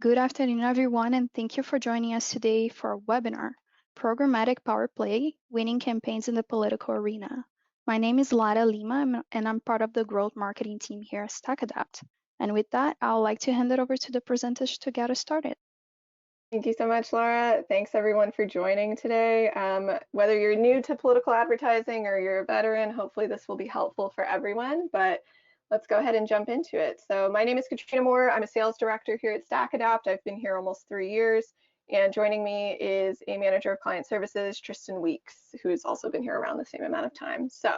Good afternoon, everyone, and thank you for joining us today for our webinar, Programmatic Power Play, Winning Campaigns in the Political Arena. My name is Lara Lima, and I'm part of the growth marketing team here at StackAdapt. And with that, I'd like to hand it over to the presenters to get us started. Thank you so much, Laura. Thanks everyone for joining today. Whether you're new to political advertising or you're a veteran, hopefully this will be helpful for everyone, but let's go ahead and jump into it. So my name is Katrina Moore. I'm a sales director here at StackAdapt. I've been here almost 3 years, and joining me is a manager of client services, Tristan Weeks, who's also been here around the same amount of time. So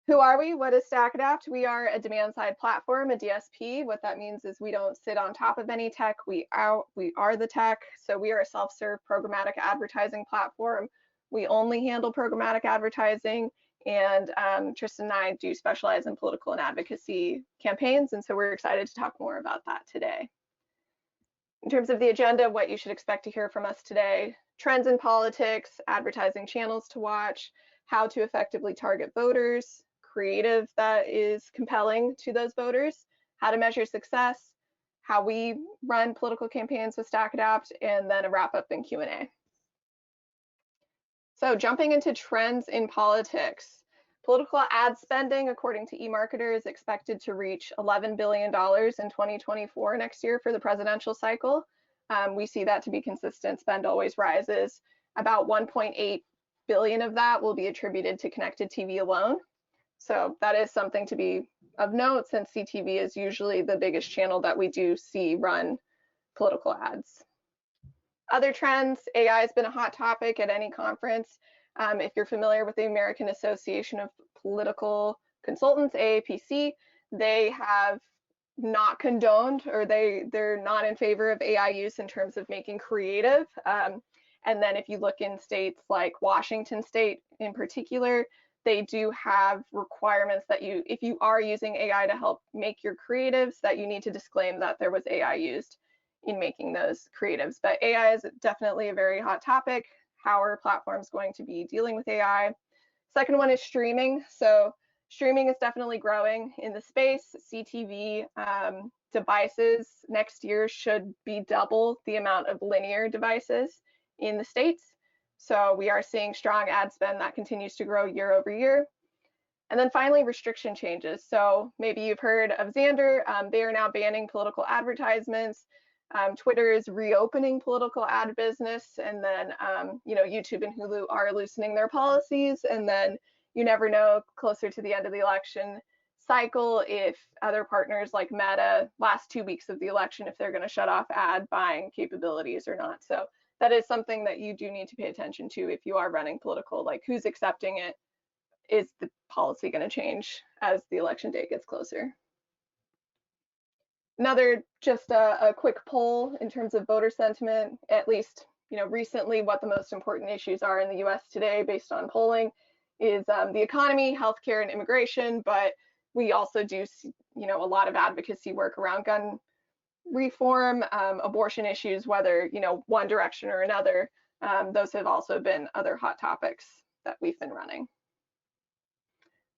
who are we? What is StackAdapt? We are a demand-side platform, a DSP. What that means is we don't sit on top of any tech. We are the tech. So we are a self-serve programmatic advertising platform. We only handle programmatic advertising, and Tristan and I do specialize in political and advocacy campaigns, and so we're excited to talk more about that today. In terms of the agenda, what you should expect to hear from us today: trends in politics, advertising channels to watch, how to effectively target voters, creative that is compelling to those voters, how to measure success, how we run political campaigns with StackAdapt, and then a wrap-up and Q&A. So jumping into trends in politics. Political ad spending, according to eMarketer, is expected to reach $11 billion in 2024 next year for the presidential cycle. We see that to be consistent. Spend always rises. About 1.8 billion of that will be attributed to connected TV alone. So that is something to be of note, since CTV is usually the biggest channel that we do see run political ads. Other trends: AI has been a hot topic at any conference. If you're familiar with the American Association of Political Consultants, AAPC, they have not condoned, or they're not in favor of AI use in terms of making creative. And then if you look in states like Washington State in particular, they do have requirements that if you are using AI to help make your creatives, that you need to disclaim that there was AI used in making those creatives. But AI is definitely a very hot topic. How are platforms going to be dealing with AI? Second one is streaming. So streaming is definitely growing in the space. CTV devices next year should be double the amount of linear devices in the States. So we are seeing strong ad spend that continues to grow year over year. And then finally, restriction changes. So maybe you've heard of Xandr. They are now banning political advertisements. Twitter is reopening political ad business, and then YouTube and Hulu are loosening their policies. And then you never know, closer to the end of the election cycle, if other partners like Meta, last 2 weeks of the election, if they're going to shut off ad buying capabilities or not. So that is something that you do need to pay attention to if you are running political, like who's accepting it. Is the policy going to change as the election day gets closer? Another, just a quick poll in terms of voter sentiment, at least recently, what the most important issues are in the US today based on polling is the economy, healthcare, and immigration. But we also do see, a lot of advocacy work around gun reform, abortion issues, whether one direction or another. Those have also been other hot topics that we've been running.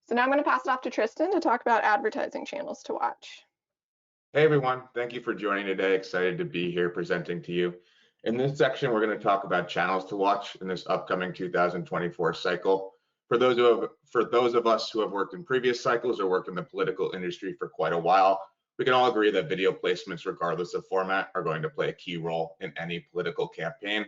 So now I'm going to pass it off to Tristan to talk about advertising channels to watch. Hey everyone, thank you for joining today. Excited to be here presenting to you. In this section, we're going to talk about channels to watch in this upcoming 2024 cycle. For those of us who have worked in previous cycles or worked in the political industry for quite a while, we can all agree that video placements, regardless of format, are going to play a key role in any political campaign.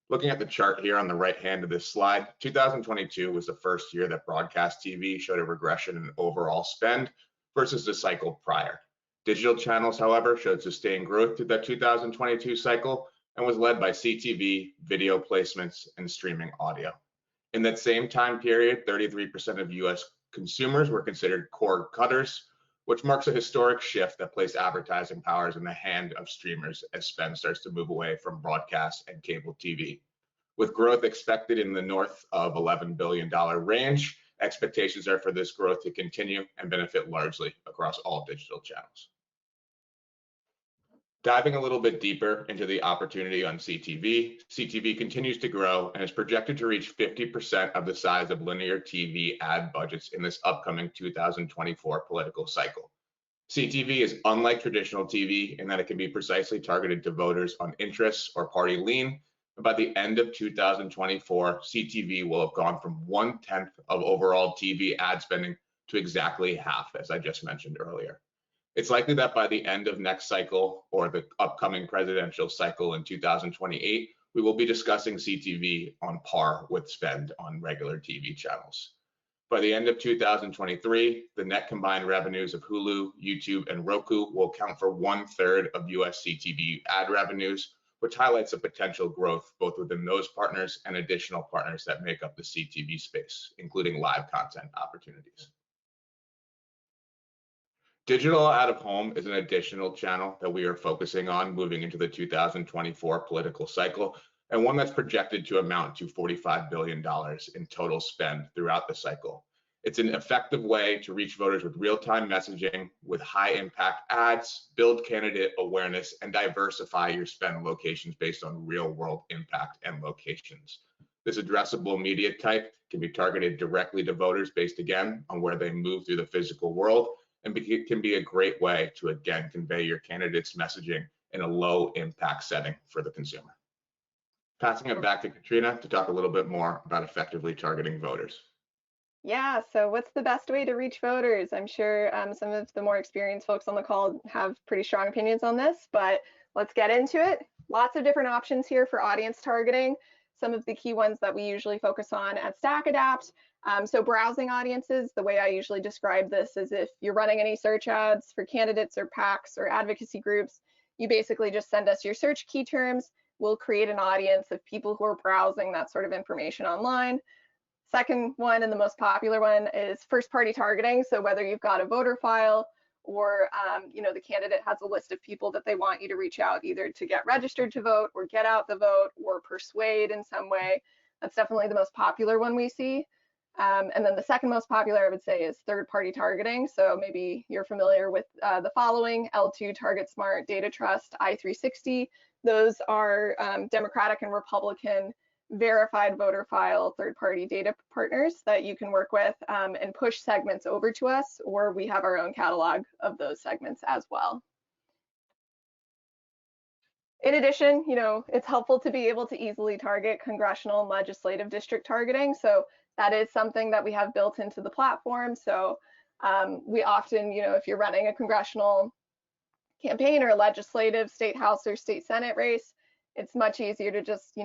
Looking at the chart here on the right hand of this slide, 2022 was the first year that broadcast TV showed a regression in overall spend versus the cycle prior. Digital channels, however, showed sustained growth through that 2022 cycle and was led by CTV, video placements, and streaming audio. In that same time period, 33% of US consumers were considered cord cutters, which marks a historic shift that placed advertising powers in the hand of streamers as spend starts to move away from broadcast and cable TV. With growth expected in the north of $11 billion range, expectations are for this growth to continue and benefit largely across all digital channels. Diving a little bit deeper into the opportunity on CTV, CTV continues to grow and is projected to reach 50% of the size of linear TV ad budgets in this upcoming 2024 political cycle. CTV is unlike traditional TV in that it can be precisely targeted to voters on interests or party lean. And by the end of 2024, CTV will have gone from 1/10 of overall TV ad spending to exactly half, as I just mentioned earlier. It's likely that by the end of next cycle or the upcoming presidential cycle in 2028, we will be discussing CTV on par with spend on regular TV channels. By the end of 2023, the net combined revenues of Hulu, YouTube, and Roku will account for 1/3 of US CTV ad revenues, which highlights the potential growth both within those partners and additional partners that make up the CTV space, including live content opportunities. Digital out of home is an additional channel that we are focusing on moving into the 2024 political cycle, and one that's projected to amount to $45 billion in total spend throughout the cycle. It's an effective way to reach voters with real-time messaging, with high-impact ads, build candidate awareness, and diversify your spend locations based on real-world impact and locations. This addressable media type can be targeted directly to voters based, again, on where they move through the physical world, and it can be a great way to, again, convey your candidate's messaging in a low impact setting for the consumer. Passing it back to Katrina to talk a little bit more about effectively targeting voters. Yeah, so what's the best way to reach voters? I'm sure some of the more experienced folks on the call have pretty strong opinions on this, but let's get into it. Lots of different options here for audience targeting. Some of the key ones that we usually focus on at StackAdapt. So browsing audiences, the way I usually describe this is if you're running any search ads for candidates or PACs or advocacy groups, you basically just send us your search key terms. We'll create an audience of people who are browsing that sort of information online. Second one, and the most popular one, is first party targeting. So whether you've got a voter file or the candidate has a list of people that they want you to reach out, either to get registered to vote or get out the vote or persuade in some way. That's definitely the most popular one we see. And then the second most popular, I would say, is third party targeting. So maybe you're familiar with the following: L2, Target Smart, Data Trust, I360. Those are Democratic and Republican verified voter file third-party data partners that you can work with and push segments over to us, or we have our own catalog of those segments as well. In addition, it's helpful to be able to easily target congressional and legislative district targeting. So that is something that we have built into the platform. So we often, if you're running a congressional campaign or a legislative state house or state senate race, it's much easier to just,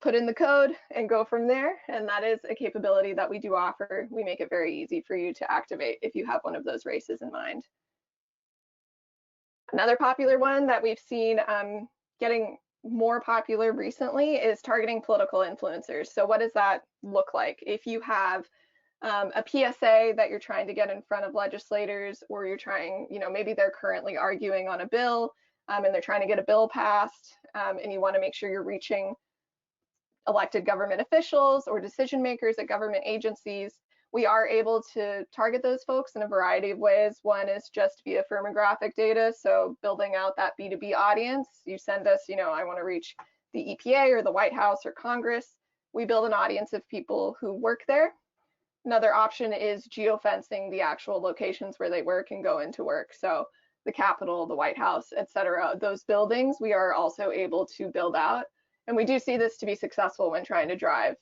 put in the code and go from there. And that is a capability that we do offer. We make it very easy for you to activate if you have one of those races in mind. Another popular one that we've seen getting more popular recently is targeting political influencers. So what does that look like? If you have a PSA that you're trying to get in front of legislators, or you're trying, maybe they're currently arguing on a bill and they're trying to get a bill passed, and you want to make sure you're reaching elected government officials or decision makers at government agencies, we are able to target those folks in a variety of ways. One is just via firmographic data, so building out that B2B audience. You send us, I want to reach the EPA or the White House or Congress. We build an audience of people who work there. Another option is geofencing the actual locations where they work and go into work. So the Capitol, the White House, et cetera, those buildings we are also able to build out. And we do see this to be successful when trying to drive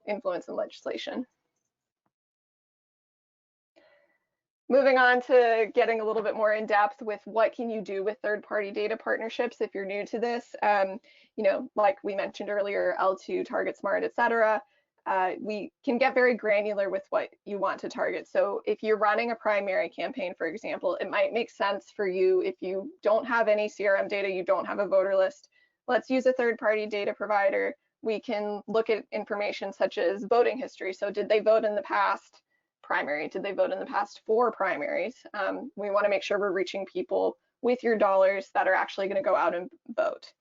influence in legislation. Moving on to getting a little bit more in depth with what can you do with third-party data partnerships if you're new to this. Like we mentioned earlier, L2, Target Smart, et cetera. We can get very granular with what you want to target. So if you're running a primary campaign, for example, it might make sense for you, if you don't have any CRM data, you don't have a voter list, let's use a third-party data provider. We can look at information such as voting history. So did they vote in the past primary? Did they vote in the past 4 primaries? We want to make sure we're reaching people with your dollars that are actually going to go out and vote.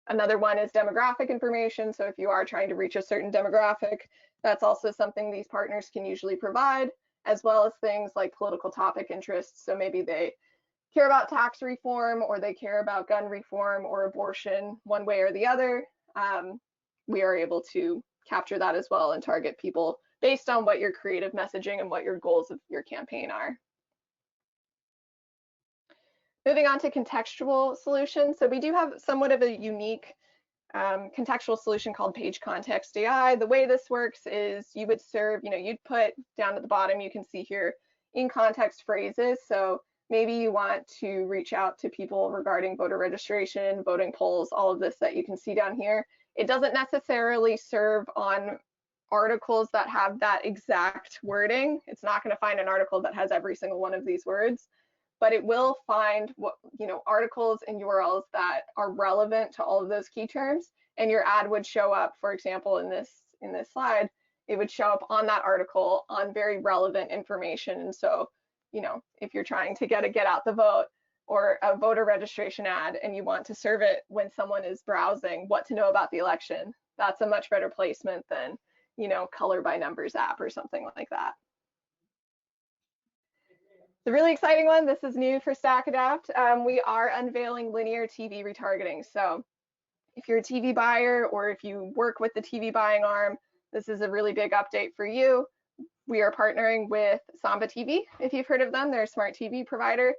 Another one is demographic information. So if you are trying to reach a certain demographic, that's also something these partners can usually provide, as well as things like political topic interests. So maybe they care about tax reform, or they care about gun reform or abortion, one way or the other. We are able to capture that as well and target people based on what your creative messaging and what your goals of your campaign are. Moving on to contextual solutions. So we do have somewhat of a unique contextual solution called Page Context AI. The way this works is you would serve, you'd put down at the bottom, you can see here, in context phrases. So maybe you want to reach out to people regarding voter registration, voting polls, all of this that you can see down here. It doesn't necessarily serve on articles that have that exact wording. It's not going to find an article that has every single one of these words, but it will find articles and URLs that are relevant to all of those key terms, and your ad would show up, for example, in this slide, it would show up on that article on very relevant information. And so, if you're trying to get a get out the vote or a voter registration ad and you want to serve it when someone is browsing what to know about the election, that's a much better placement than, color by numbers app or something like that. The really exciting one, this is new for StackAdapt. We are unveiling linear TV retargeting. So if you're a TV buyer or if you work with the TV buying arm, this is a really big update for you. We are partnering with Samba TV, if you've heard of them. They're a smart TV provider.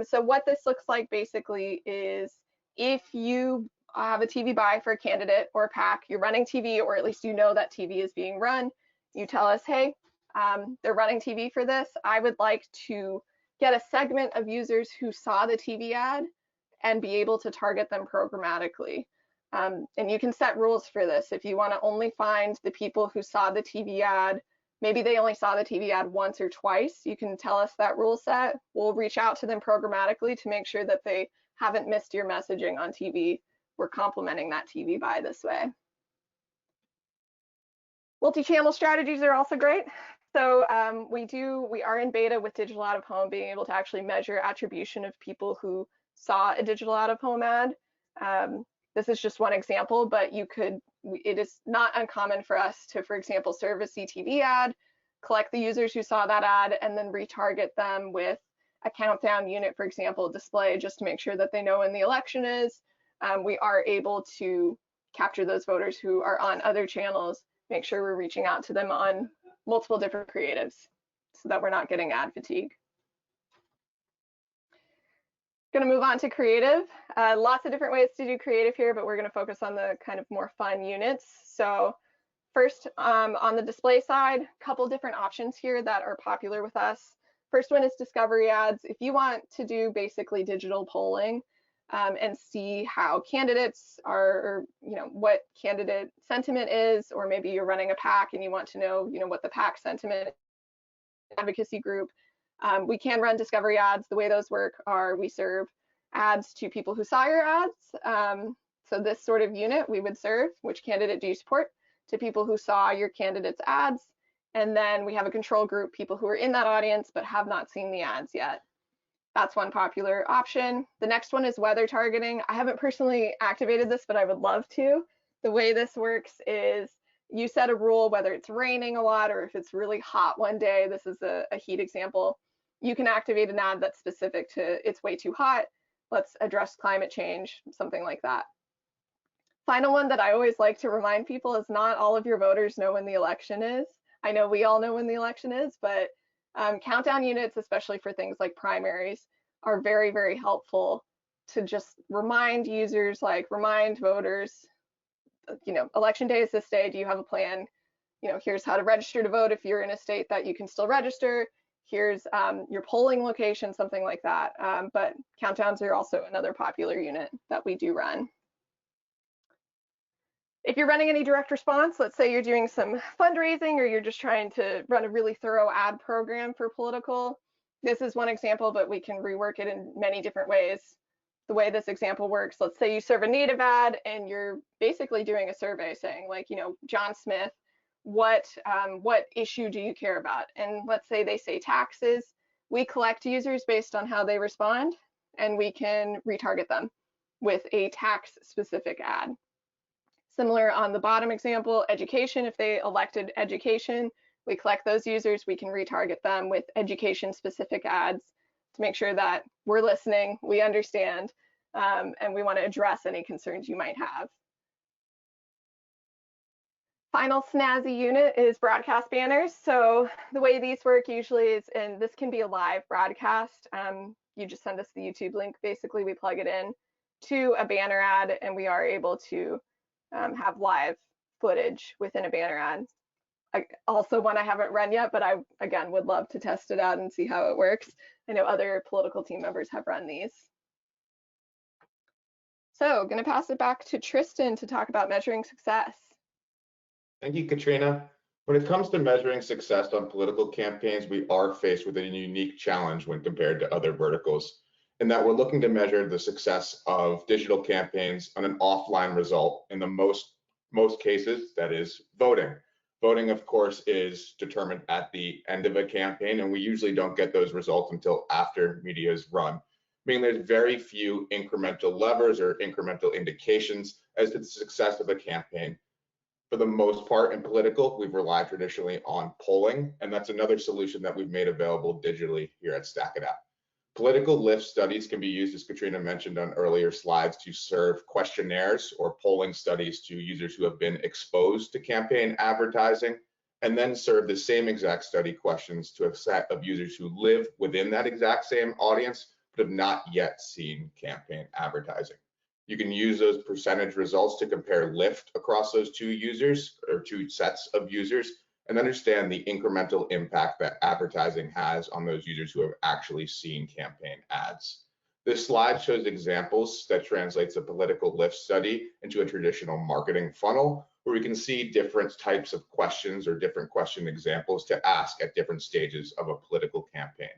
So what this looks like basically is if you have a TV buy for a candidate or a PAC, you're running TV, or at least you know that TV is being run, you tell us, hey, they're running TV for this. I would like to get a segment of users who saw the TV ad and be able to target them programmatically. And you can set rules for this. If you want to only find the people who saw the TV ad, maybe they only saw the TV ad once or twice, you can tell us that rule set. We'll reach out to them programmatically to make sure that they haven't missed your messaging on TV. We're complementing that TV buy this way. Multi-channel strategies are also great. So we are in beta with digital out of home, being able to actually measure attribution of people who saw a digital out of home ad. This is just one example, but it is not uncommon for us to, for example, serve a CTV ad, collect the users who saw that ad, and then retarget them with a countdown unit, for example, display, just to make sure that they know when the election is. We are able to capture those voters who are on other channels, make sure we're reaching out to them on multiple different creatives so that we're not getting ad fatigue. Going to move on to creative. Lots of different ways to do creative here, but we're going to focus on the kind of more fun units. So first, on the display side, a couple different options here that are popular with us. First one is discovery ads. If you want to do basically digital polling and see how candidates are, or what candidate sentiment is, or maybe you're running a PAC and you want to know, what the PAC sentiment advocacy group. We can run discovery ads. The way those work are we serve ads to people who saw your ads. So this sort of unit we would serve, which candidate do you support, to people who saw your candidate's ads. And then we have a control group, people who are in that audience but have not seen the ads yet. That's one popular option. The next one is weather targeting. I haven't personally activated this, but I would love to. The way this works is you set a rule, whether it's raining a lot or if it's really hot one day. This is a heat example. You can activate an ad that's specific to it's way too hot, let's address climate change, something like that. Final one that I always like to remind people is not all of your voters know when the election is. I know we all know when the election is, but countdown units, especially for things like primaries, are very, very helpful to just remind users, remind voters, election day is this day, do you have a plan? Here's how to register to vote if you're in a state that you can still register. Here's your polling location, something like that. But countdowns are also another popular unit that we do run. If you're running any direct response, let's say you're doing some fundraising or you're just trying to run a really thorough ad program for political, this is one example, but we can rework it in many different ways. The way this example works, let's say you serve a native ad and you're basically doing a survey saying John Smith, what issue do you care about? And let's say they say taxes. We collect users based on how they respond and we can retarget them with a tax specific ad. Similar on the bottom example, education, if they elected education, we collect those users, we can retarget them with education specific ads to make sure that we're listening, we understand, and we want to address any concerns you might have. Final snazzy unit is broadcast banners. So the way these work usually is, and this can be a live broadcast. you just send us the YouTube link. Basically, we plug it in to a banner ad, and we are able to have live footage within a banner ad. Also one I haven't run yet, but I, again, would love to test it out and see how it works. I know other political team members have run these. So going to pass it back to Tristan to talk about measuring success. Thank you, Katrina. When it comes to measuring success on political campaigns, we are faced with a unique challenge when compared to other verticals, in that we're looking to measure the success of digital campaigns on an offline result. In the most cases, that is voting. Voting, of course, is determined at the end of a campaign, and we usually don't get those results until after media is run, meaning there's very few incremental levers or incremental indications as to the success of a campaign. For the most part in political, we've relied traditionally on polling, and that's another solution that we've made available digitally here at StackAdapt. Political lift studies can be used, as Katrina mentioned on earlier slides, to serve questionnaires or polling studies to users who have been exposed to campaign advertising, and then serve the same exact study questions to a set of users who live within that exact same audience, but have not yet seen campaign advertising. You can use those percentage results to compare lift across those two users or two sets of users and understand the incremental impact that advertising has on those users who have actually seen campaign ads. This slide shows examples that translates a political lift study into a traditional marketing funnel, where we can see different types of questions or different question examples to ask at different stages of a political campaign.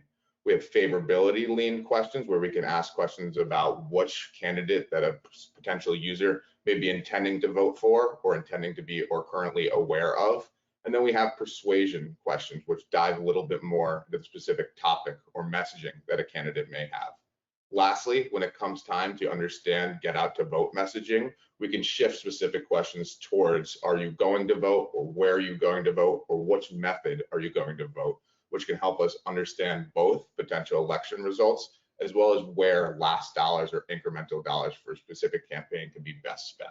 We have favorability lean questions where we can ask questions about which candidate that a potential user may be intending to vote for or intending to be or currently aware of. And then we have persuasion questions, which dive a little bit more into the specific topic or messaging that a candidate may have. Lastly, when it comes time to understand get out to vote messaging, we can shift specific questions towards are you going to vote, or where are you going to vote, or which method are you going to vote, which can help us understand both potential election results as well as where last dollars or incremental dollars for a specific campaign can be best spent.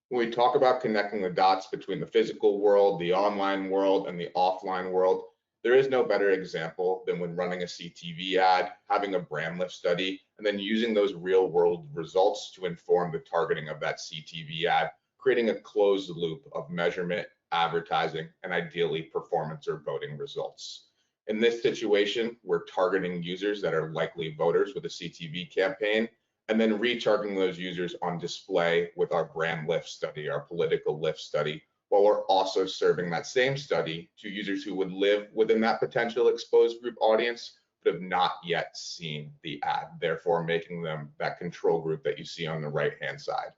When we talk about connecting the dots between the physical world, the online world, and the offline world, there is no better example than when running a CTV ad, having a brand lift study, and then using those real world results to inform the targeting of that CTV ad, creating a closed loop of measurement, advertising, and ideally performance or voting results. In this situation, we're targeting users that are likely voters with a CTV campaign, and then retargeting those users on display with our brand lift study, our political lift study, while we're also serving that same study to users who would live within that potential exposed group audience, but have not yet seen the ad, therefore making them that control group that you see on the right-hand side.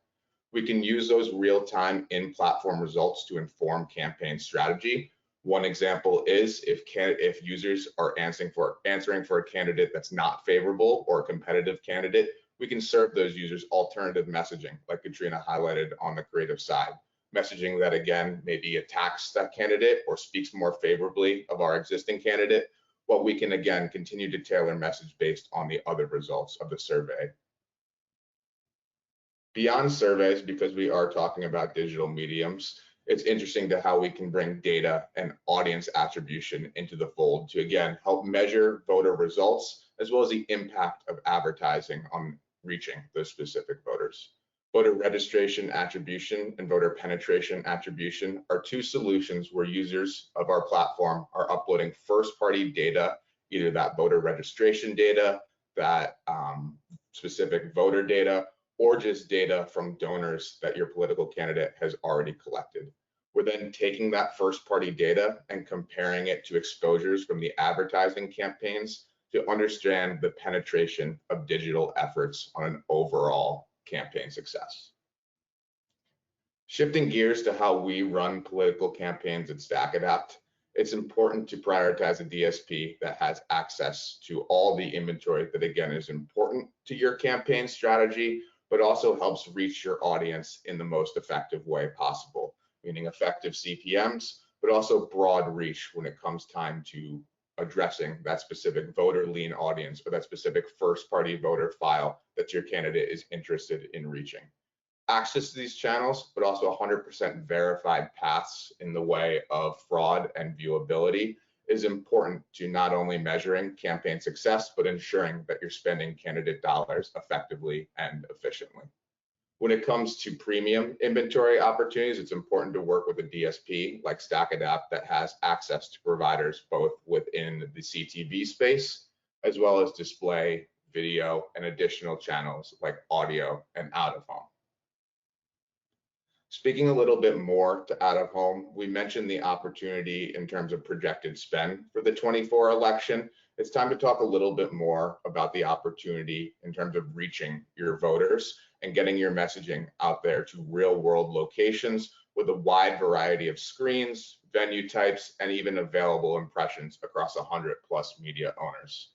We can use those real-time in-platform results to inform campaign strategy. One example is if users are answering for a candidate that's not favorable or a competitive candidate, we can serve those users alternative messaging, like Katrina highlighted on the creative side. Messaging that, again, maybe attacks that candidate or speaks more favorably of our existing candidate, while we can, again, continue to tailor message based on the other results of the survey. Beyond surveys, because we are talking about digital mediums, it's interesting to how we can bring data and audience attribution into the fold to, again, help measure voter results, as well as the impact of advertising on reaching those specific voters. Voter registration attribution and voter penetration attribution are two solutions where users of our platform are uploading first-party data, either that voter registration data, that specific voter data, or just data from donors that your political candidate has already collected. We're then taking that first-party data and comparing it to exposures from the advertising campaigns to understand the penetration of digital efforts on an overall campaign success. Shifting gears to how we run political campaigns at StackAdapt, it's important to prioritize a DSP that has access to all the inventory that, again, is important to your campaign strategy, but also helps reach your audience in the most effective way possible, meaning effective CPMs, but also broad reach when it comes time to addressing that specific voter lean audience or that specific first-party voter file that your candidate is interested in reaching. Access to these channels, but also 100% verified paths in the way of fraud and viewability is important to not only measuring campaign success, but ensuring that you're spending candidate dollars effectively and efficiently. When it comes to premium inventory opportunities, it's important to work with a DSP like StackAdapt that has access to providers both within the CTV space, as well as display, video, and additional channels like audio and out of home. Speaking a little bit more to out of home, we mentioned the opportunity in terms of projected spend for the 24 election. It's time to talk a little bit more about the opportunity in terms of reaching your voters and getting your messaging out there to real world locations with a wide variety of screens, venue types, and even available impressions across 100+ media owners.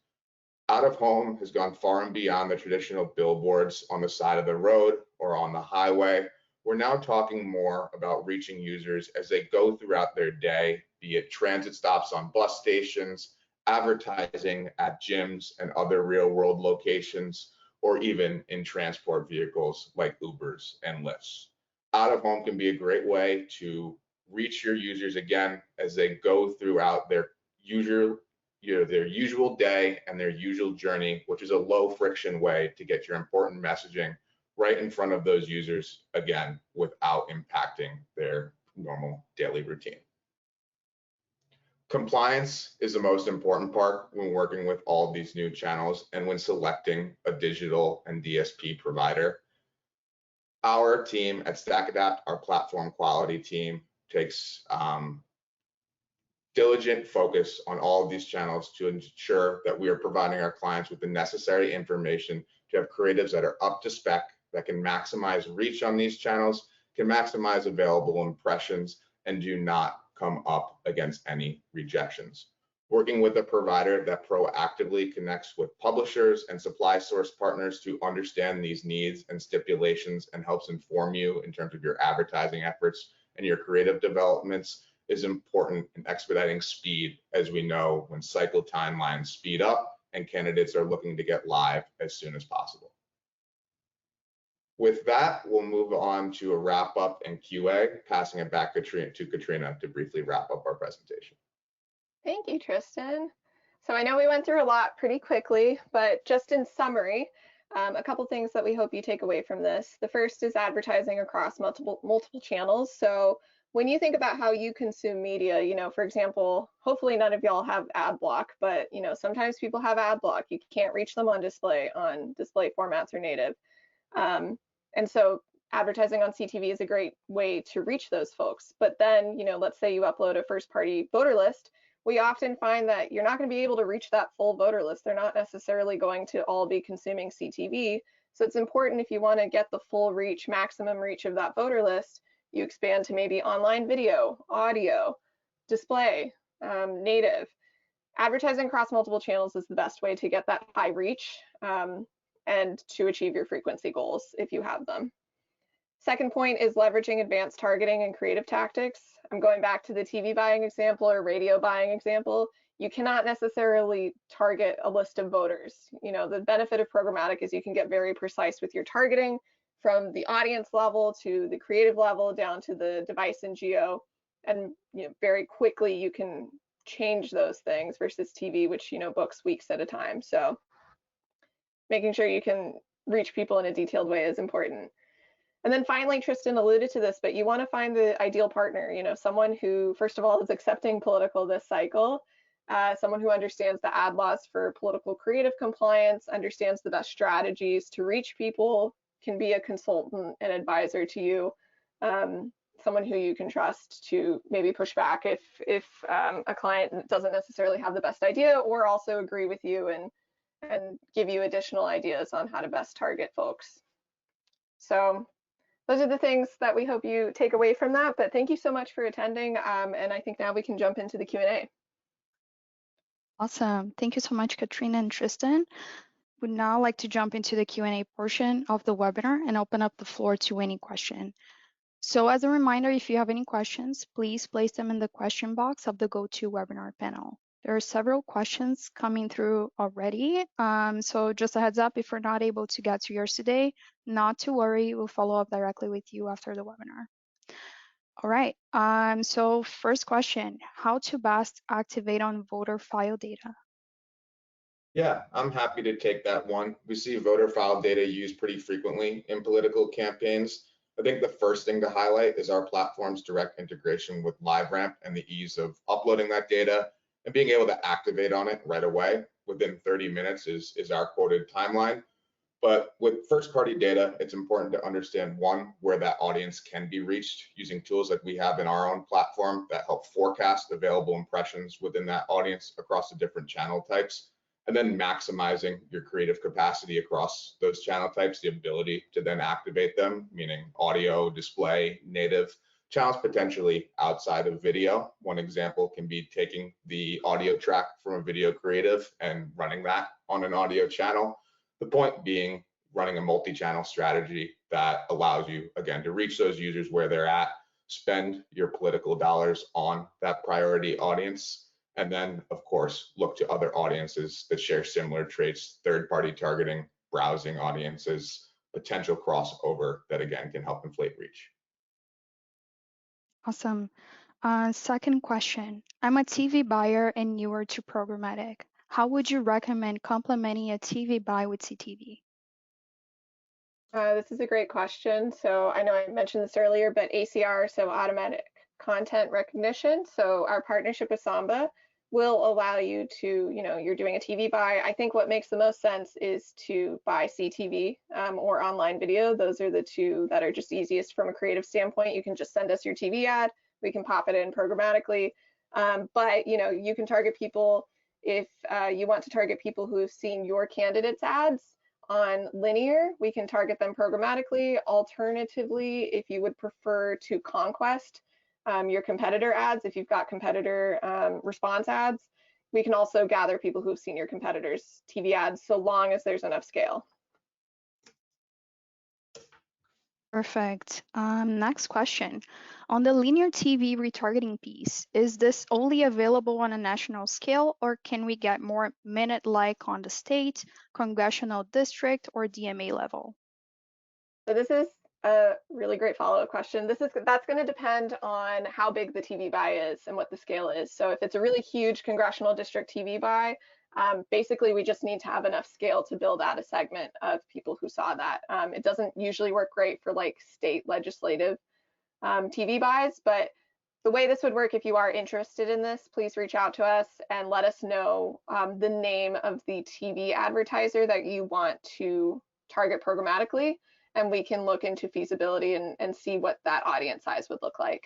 Out of home has gone far and beyond the traditional billboards on the side of the road or on the highway. We're now talking more about reaching users as they go throughout their day, be it transit stops on bus stations, advertising at gyms and other real world locations, or even in transport vehicles like Ubers and Lyfts. Out of home can be a great way to reach your users again as they go throughout their usual day and their usual journey, which is a low friction way to get your important messaging right in front of those users again without impacting their normal daily routine. Compliance is the most important part when working with all these new channels and when selecting a digital and DSP provider. Our team at StackAdapt, our platform quality team, takes diligent focus on all of these channels to ensure that we are providing our clients with the necessary information to have creatives that are up to spec, that can maximize reach on these channels, can maximize available impressions, and do not come up against any rejections. Working with a provider that proactively connects with publishers and supply source partners to understand these needs and stipulations and helps inform you in terms of your advertising efforts and your creative developments is important in expediting speed, as we know when cycle timelines speed up and candidates are looking to get live as soon as possible. With that, we'll move on to a wrap up and QA, passing it back to Katrina to briefly wrap up our presentation. Thank you, Tristan. So I know we went through a lot pretty quickly, but just in summary, a couple things that we hope you take away from this. The first is advertising across multiple channels. So when you think about how you consume media, for example, hopefully none of y'all have ad block, but sometimes people have ad block. You can't reach them on display formats or native. And so advertising on CTV is a great way to reach those folks. But then, let's say you upload a first party voter list, we often find that you're not going to be able to reach that full voter list. They're not necessarily going to all be consuming CTV. So it's important, if you want to get the full reach, maximum reach of that voter list, you expand to maybe online video, audio, display, native. Advertising across multiple channels is the best way to get that high reach and to achieve your frequency goals if you have them. Second point is leveraging advanced targeting and creative tactics. I'm going back to the TV buying example or radio buying example. You cannot necessarily target a list of voters. The benefit of programmatic is you can get very precise with your targeting, from the audience level to the creative level down to the device and geo, and very quickly you can change those things versus TV, which books weeks at a time. So making sure you can reach people in a detailed way is important. And then finally, Tristan alluded to this, but you want to find the ideal partner, someone who, first of all, is accepting political this cycle, someone who understands the ad laws for political creative compliance, understands the best strategies to reach people, can be a consultant and advisor to you, someone who you can trust to maybe push back if a client doesn't necessarily have the best idea, or also agree with you and give you additional ideas on how to best target folks. So those are the things that we hope you take away from that, but thank you so much for attending, and I think now we can jump into the Q&A. Awesome. Thank you so much, Katrina and Tristan. Would now like to jump into the Q&A portion of the webinar and open up the floor to any question. So as a reminder, if you have any questions, please place them in the question box of the GoToWebinar panel. There are several questions coming through already. So just a heads up, if we're not able to get to yours today, not to worry, we'll follow up directly with you after the webinar. All right. So first question, how to best activate on voter file data? Yeah, I'm happy to take that one. We see voter file data used pretty frequently in political campaigns. I think the first thing to highlight is our platform's direct integration with LiveRamp and the ease of uploading that data and being able to activate on it right away within 30 minutes is our quoted timeline. But with first party data, it's important to understand one, where that audience can be reached using tools that we have in our own platform that help forecast available impressions within that audience across the different channel types, and then maximizing your creative capacity across those channel types, the ability to then activate them, meaning audio, display, native channels potentially outside of video. One example can be taking the audio track from a video creative and running that on an audio channel. The point being running a multi-channel strategy that allows you, again, to reach those users where they're at, spend your political dollars on that priority audience, and then, of course, look to other audiences that share similar traits, third-party targeting, browsing audiences, potential crossover that, again, can help inflate reach. Awesome. Second question, I'm a TV buyer and newer to programmatic. How would you recommend complementing a TV buy with CTV? This is a great question. So I know I mentioned this earlier, but ACR, so automatic content recognition. So our partnership with Samba will allow you to, you're doing a TV buy. I think what makes the most sense is to buy CTV or online video. Those are the two that are just easiest from a creative standpoint. You can just send us your TV ad. We can pop it in programmatically. But, you can target people if you want to target people who have seen your candidates' ads on linear, we can target them programmatically. Alternatively, if you would prefer to conquest your competitor ads, if you've got competitor response ads, we can also gather people who've seen your competitors' TV ads so long as there's enough scale. Perfect. Next question. On the linear TV retargeting piece, is this only available on a national scale, or can we get more minute-like on the state, congressional district, or DMA level? So this is a really great follow-up question. That's going to depend on how big the TV buy is and what the scale is. So if it's a really huge congressional district TV buy, basically we just need to have enough scale to build out a segment of people who saw that. It doesn't usually work great for like state legislative TV buys, but the way this would work, if you are interested in this, please reach out to us and let us know the name of the TV advertiser that you want to target programmatically, and we can look into feasibility and see what that audience size would look like.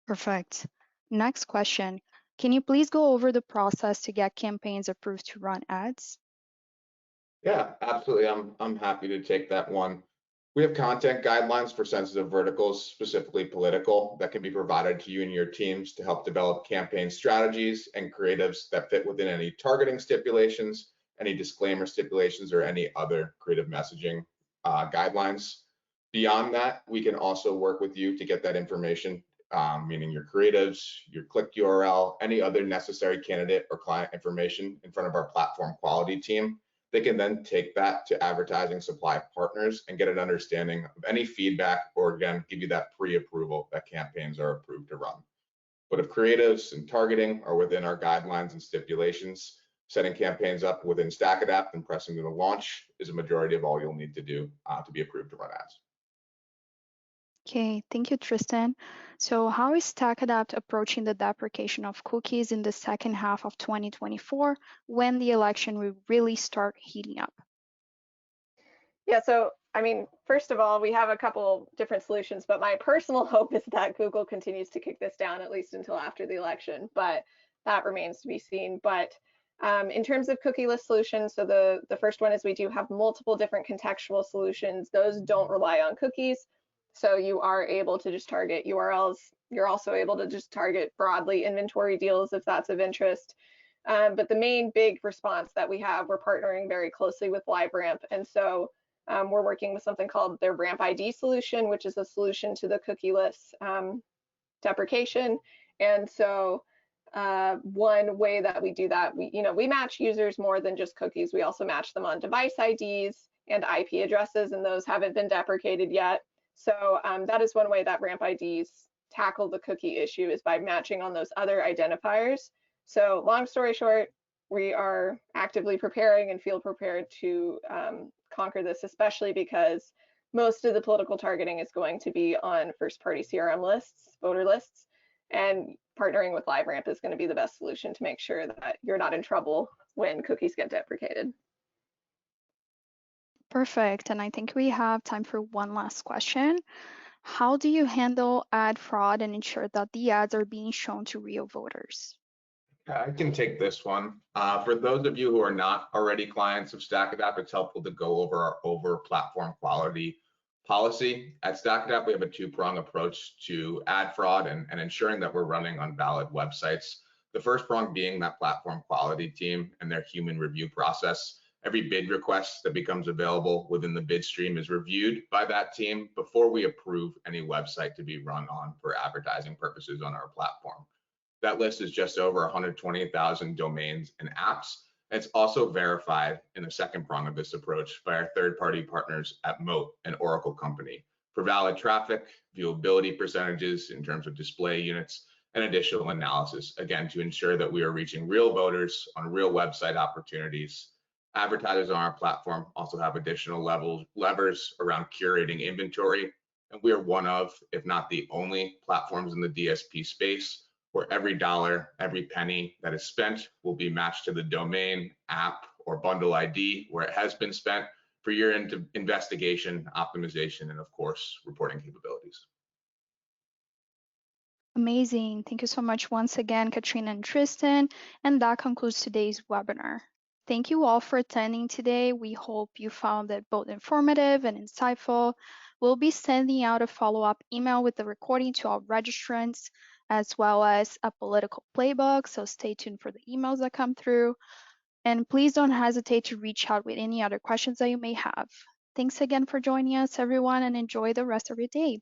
Perfect. Next question. Can you please go over the process to get campaigns approved to run ads? Yeah, absolutely. I'm happy to take that one. We have content guidelines for sensitive verticals, specifically political, that can be provided to you and your teams to help develop campaign strategies and creatives that fit within any targeting stipulations, any disclaimer stipulations, or any other creative messaging guidelines. Beyond that, we can also work with you to get that information, meaning your creatives, your click URL, any other necessary candidate or client information in front of our platform quality team. They can then take that to advertising supply partners and get an understanding of any feedback, or again, give you that pre-approval that campaigns are approved to run. But if creatives and targeting are within our guidelines and stipulations, setting campaigns up within StackAdapt and pressing to the launch is a majority of all you'll need to do to be approved to run ads. Okay, thank you, Tristan. So how is StackAdapt approaching the deprecation of cookies in the second half of 2024 when the election will really start heating up? Yeah, so I mean, first of all, we have a couple different solutions, but my personal hope is that Google continues to kick this down at least until after the election, but that remains to be seen. But in terms of cookieless solutions, so the first one is we do have multiple different contextual solutions. Those don't rely on cookies. So you are able to just target URLs. You're also able to just target broadly inventory deals if that's of interest. But the main big response that we have, we're partnering very closely with LiveRamp. And so we're working with something called their Ramp ID solution, which is a solution to the cookieless deprecation. And so one way that we do that, we match users more than just cookies. We also match them on device IDs and IP addresses, and those haven't been deprecated yet. So that is one way that ramp IDs tackle the cookie issue, is by matching on those other identifiers. So long story short, we are actively preparing and feel prepared to conquer this, especially because most of the political targeting is going to be on first-party CRM lists, voter lists, and partnering with LiveRamp is going to be the best solution to make sure that you're not in trouble when cookies get deprecated. Perfect. And I think we have time for one last question. How do you handle ad fraud and ensure that the ads are being shown to real voters? I can take this one. For those of you who are not already clients of StackAdapt, it's helpful to go over our platform quality policy. At StackAdapt, we have a two-prong approach to ad fraud and ensuring that we're running on valid websites. The first prong being that platform quality team and their human review process. Every bid request that becomes available within the bid stream is reviewed by that team before we approve any website to be run on for advertising purposes on our platform. That list is just over 120,000 domains and apps. It's also verified in the second prong of this approach by our third-party partners at Moat, an Oracle company, for valid traffic, viewability percentages in terms of display units, and additional analysis, again, to ensure that we are reaching real voters on real website opportunities. Advertisers on our platform also have additional levers around curating inventory, and we are one of, if not the only, platforms in the DSP space where every dollar, every penny that is spent will be matched to the domain, app, or bundle ID where it has been spent for your investigation, optimization, and of course, reporting capabilities. Amazing. Thank you so much once again, Katrina and Tristan. And that concludes today's webinar. Thank you all for attending today. We hope you found it both informative and insightful. We'll be sending out a follow-up email with the recording to all registrants, as well as a political playbook, so stay tuned for the emails that come through. And please don't hesitate to reach out with any other questions that you may have. Thanks again for joining us, everyone, and enjoy the rest of your day.